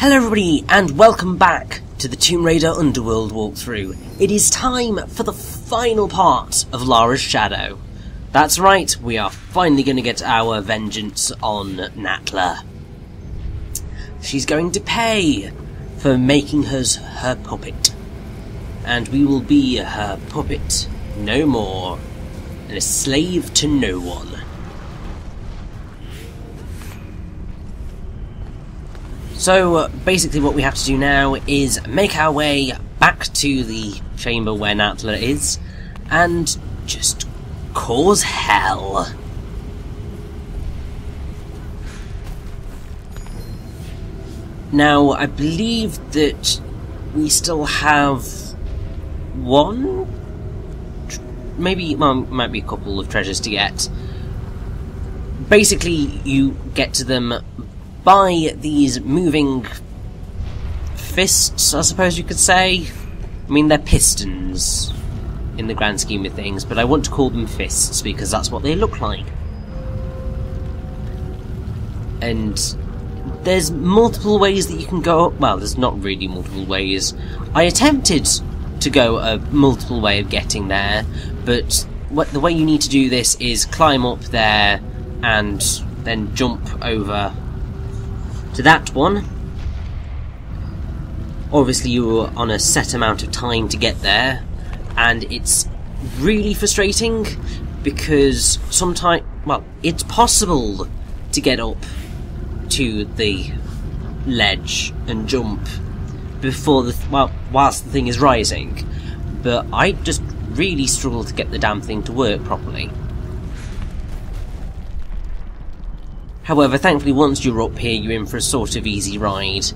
Hello everybody and welcome back to the Tomb Raider Underworld walkthrough. It is time for the final part of Lara's Shadow. That's right, we are finally going to get our vengeance on Natla. She's going to pay for making us her puppet. And we will be her puppet no more, and a slave to no one. So, basically what we have to do now is make our way back to the chamber where Natla is, and just cause hell. Now, I believe that we still have one? Maybe, well, might be a couple of treasures to get. Basically, you get to them by these moving fists, I suppose you could say. I mean, they're pistons in the grand scheme of things, but I want to call them fists because that's what they look like. And there's multiple ways that you can go. Well, there's not really multiple ways. I attempted to go a multiple way of getting there, but the way you need to do this is climb up there and then jump over to that one. Obviously you're on a set amount of time to get there, and it's really frustrating because sometimes, well, it's possible to get up to the ledge and jump before whilst the thing is rising, but I just really struggle to get the damn thing to work properly. However, thankfully once you're up here you're in for a sort of easy ride.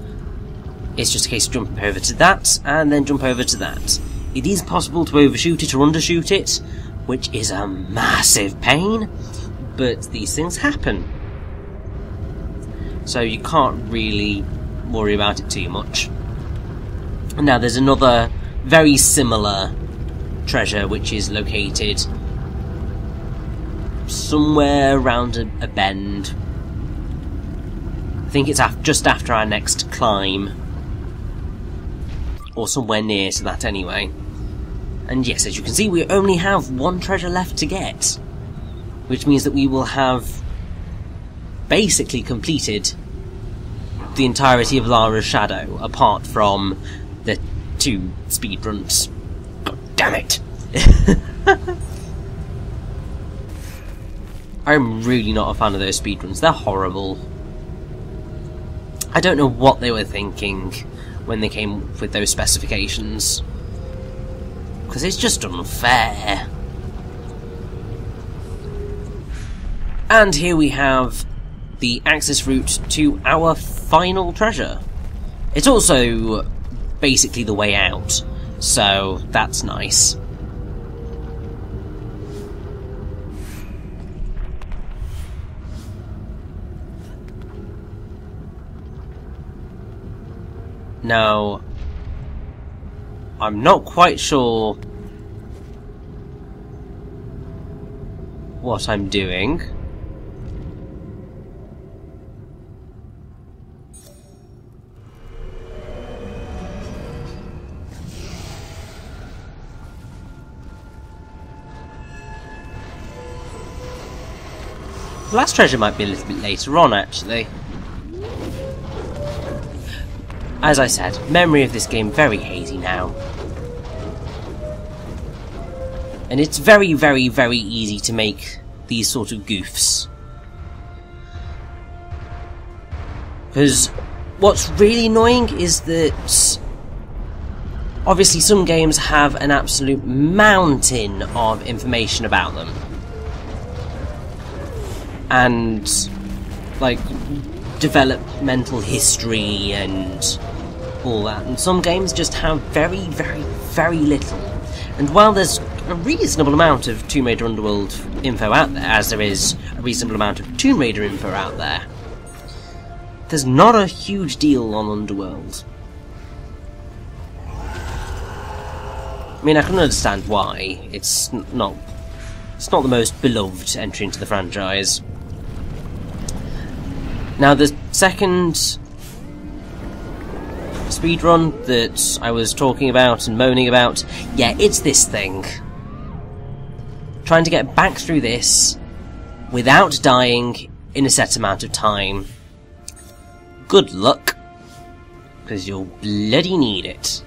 It's just a case of jumping over to that, and then jump over to that. It is possible to overshoot it or undershoot it, which is a massive pain, but these things happen. So you can't really worry about it too much. Now there's another very similar treasure which is located somewhere around a bend. I think it's just after our next climb, or somewhere near to that anyway. And yes, as you can see, we only have one treasure left to get, which means that we will have basically completed the entirety of Lara's Shadow, apart from the 2 speedruns. God damn it! I'm really not a fan of those speedruns, they're horrible. I don't know what they were thinking when they came with those specifications, because it's just unfair. And here we have the access route to our final treasure. It's also basically the way out, so that's nice. Now, I'm not quite sure what I'm doing. The last treasure might be a little bit later on, actually. As I said, memory of this game very hazy now. And it's very, very, very easy to make these sort of goofs. Because what's really annoying is that obviously some games have an absolute mountain of information about them. And like developmental history and all that, and some games just have very, very, very little. And while there's a reasonable amount of Tomb Raider Underworld info out there, as there is a reasonable amount of Tomb Raider info out there, there's not a huge deal on Underworld. I mean, I can understand why. It's not the most beloved entry into the franchise. Now, the second speedrun that I was talking about and moaning about. Yeah, it's this thing. Trying to get back through this without dying in a set amount of time. Good luck, because you'll bloody need it.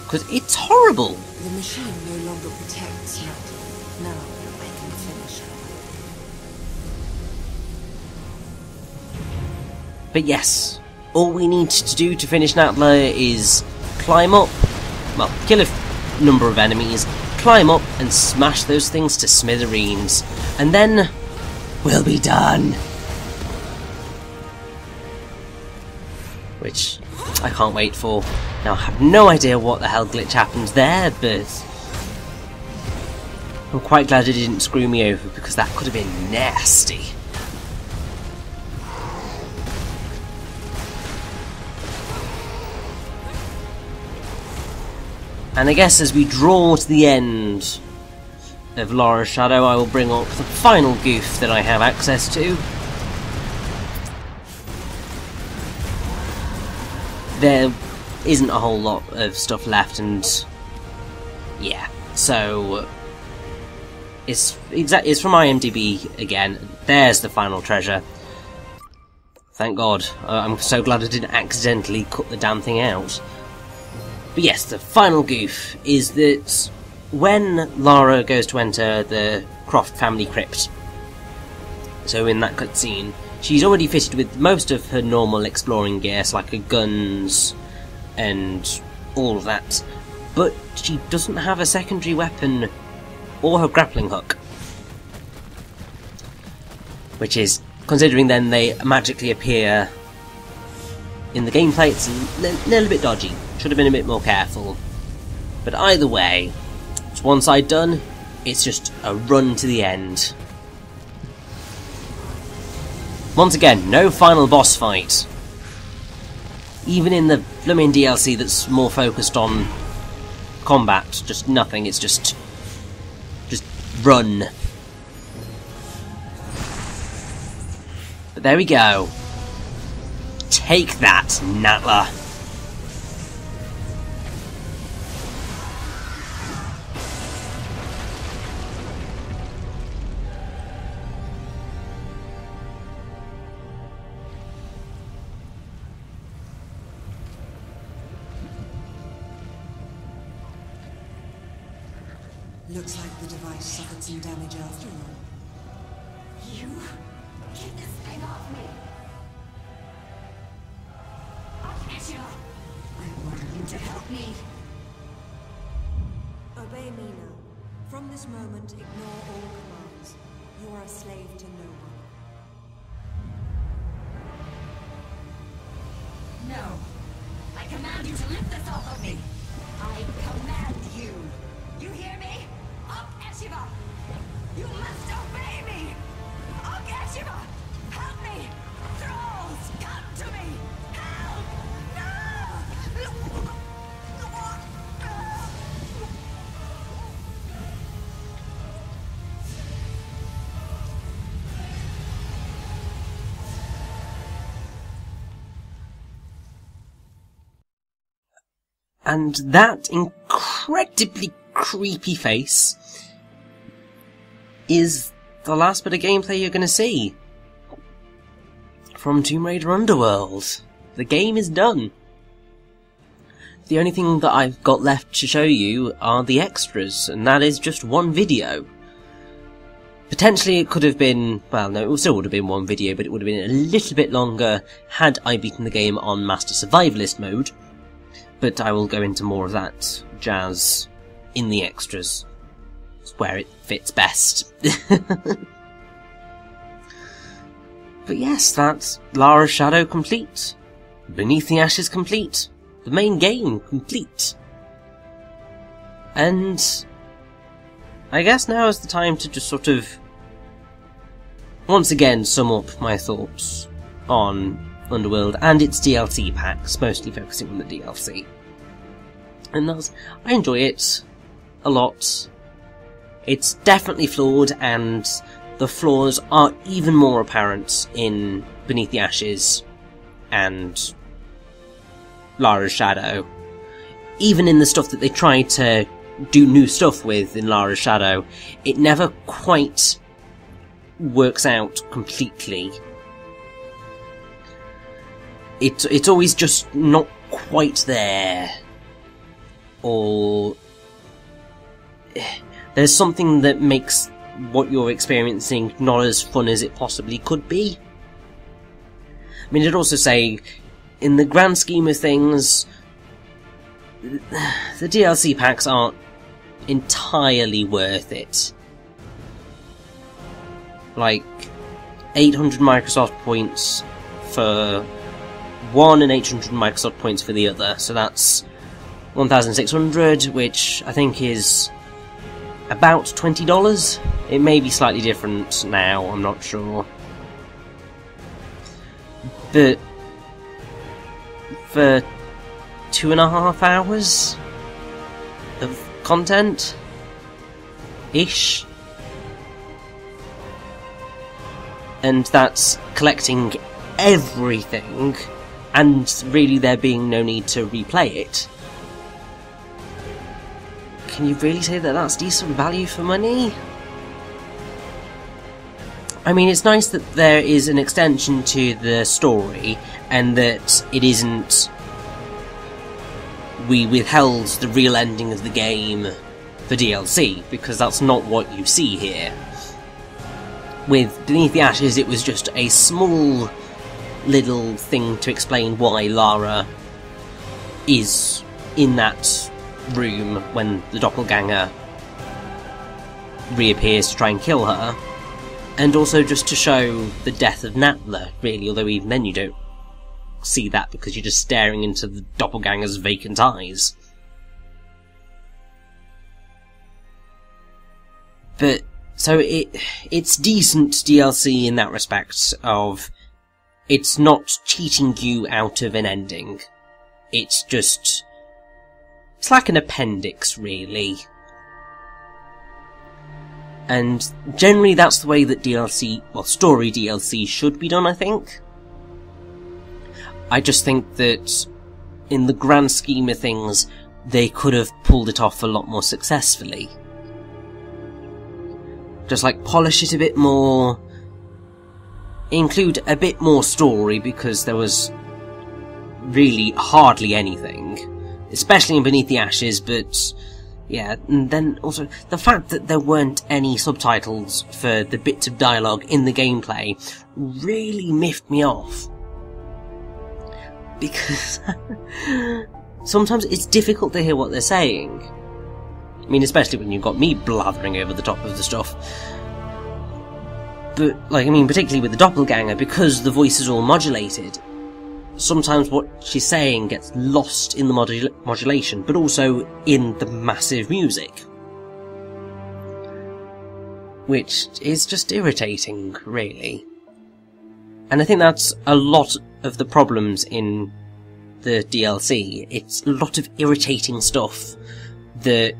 Because it's horrible. The machine no longer protects Natla. Now I can finish her. But yes, all we need to do to finish Natla is climb up, well, kill a number of enemies, climb up and smash those things to smithereens, and then we'll be done. Which I can't wait for. Now, I have no idea what the hell glitch happened there, but I'm quite glad it didn't screw me over, because that could have been nasty. And I guess as we draw to the end of Lara's Shadow, I will bring up the final goof that I have access to. There isn't a whole lot of stuff left, and yeah, so it's from IMDb again. There's the final treasure. Thank God. I'm so glad I didn't accidentally cut the damn thing out. But yes, the final goof is that when Lara goes to enter the Croft family crypt, so in that cutscene, she's already fitted with most of her normal exploring gear, so like her guns and all of that, but she doesn't have a secondary weapon or her grappling hook. Which is, considering then they magically appear in the gameplay, it's a little bit dodgy. Should have been a bit more careful. But either way, it's one side done, it's just a run to the end. Once again, no final boss fight. Even in the blooming DLC that's more focused on combat, just nothing, it's just run. But there we go. Take that, Natla. Looks like the device suffered some damage after all. You? Get this thing off me! I'll get you! I want you to help me! Obey me now. From this moment, ignore all commands. You are a slave to no one. No! I command you to lift this off of me! I command you! You hear me? Shiva! You must obey me! Okay, Shiva! Help me! Trolls! Come to me! Help! No! And that incredibly creepy face is the last bit of gameplay you're going to see from Tomb Raider Underworld. The game is done. The only thing that I've got left to show you are the extras, and that is just one video. Potentially it could have been, well no, it still would have been one video, but it would have been a little bit longer had I beaten the game on Master Survivalist mode. But I will go into more of that jazz in the extras. It's where it fits best. But yes, that's Lara's Shadow complete. Beneath the Ashes complete. The main game complete. And I guess now is the time to just sort of once again sum up my thoughts on Underworld and its DLC packs, mostly focusing on the DLC. And thus, I enjoy it a lot. It's definitely flawed, and the flaws are even more apparent in Beneath the Ashes. and Lara's Shadow. Even in the stuff that they tried to do new stuff with in Lara's Shadow, it never quite works out completely. It's always just not quite there. Or there's something that makes what you're experiencing not as fun as it possibly could be. I mean, I'd also say, in the grand scheme of things, the DLC packs aren't entirely worth it. Like, 800 Microsoft points for one and 800 Microsoft points for the other, so that's 1,600, which I think is about $20. It may be slightly different now, I'm not sure. But for 2.5 hours of content-ish, and that's collecting everything, and really there being no need to replay it. Can you really say that that's decent value for money? I mean, it's nice that there is an extension to the story, and that it isn't... we withheld the real ending of the game for DLC, because that's not what you see here. With Beneath the Ashes, it was just a small little thing to explain why Lara is in that room when the doppelganger reappears to try and kill her, and also just to show the death of Natla, really, although even then you don't see that because you're just staring into the doppelganger's vacant eyes. But, so it's decent DLC in that respect of, it's not cheating you out of an ending. It's just, it's like an appendix, really. And generally that's the way that DLC, well, story DLC should be done, I think. I just think that, in the grand scheme of things, they could have pulled it off a lot more successfully. Just like polish it a bit more, include a bit more story, because there was really hardly anything, especially in Beneath the Ashes, but yeah, and then also the fact that there weren't any subtitles for the bits of dialogue in the gameplay really miffed me off. Because sometimes it's difficult to hear what they're saying. I mean, especially when you've got me blathering over the top of the stuff. But, like, I mean, particularly with the doppelganger, because the voice is all modulated, sometimes what she's saying gets lost in the modulation, but also in the massive music. Which is just irritating, really. And I think that's a lot of the problems in the DLC. It's a lot of irritating stuff that,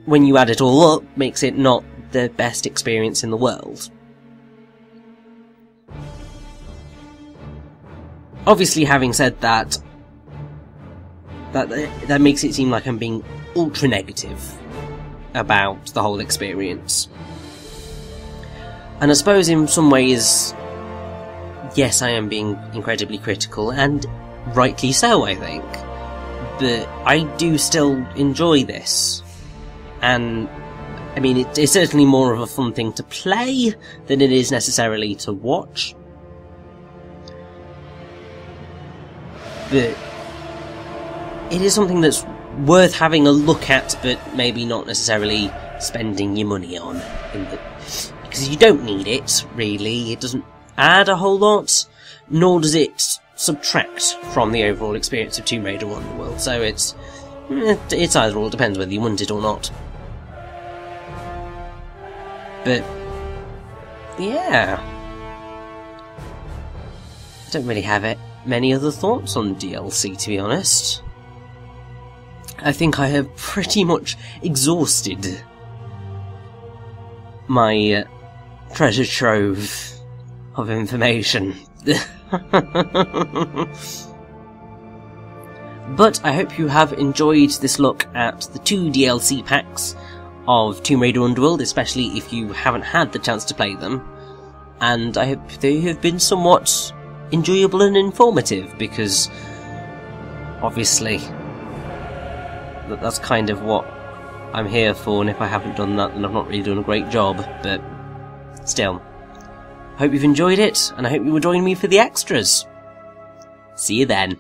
when you add it all up, makes it not the best experience in the world. Obviously, having said that, that makes it seem like I'm being ultra negative about the whole experience. And I suppose in some ways, yes, I am being incredibly critical, and rightly so, I think. But I do still enjoy this. And, I mean, it's certainly more of a fun thing to play than it is necessarily to watch. But it is something that's worth having a look at, but maybe not necessarily spending your money on. Because you don't need it, really. It doesn't add a whole lot, nor does it subtract from the overall experience of Tomb Raider Underworld. So it's either or, depends whether you want it or not. But yeah, I don't really have many other thoughts on DLC, to be honest. I think I have pretty much exhausted my treasure trove of information. But I hope you have enjoyed this look at the 2 DLC packs of Tomb Raider Underworld, especially if you haven't had the chance to play them. And I hope they have been somewhat enjoyable and informative, because obviously that's kind of what I'm here for, and if I haven't done that then I've not really done a great job, but still. Hope you've enjoyed it, and I hope you will join me for the extras. See you then.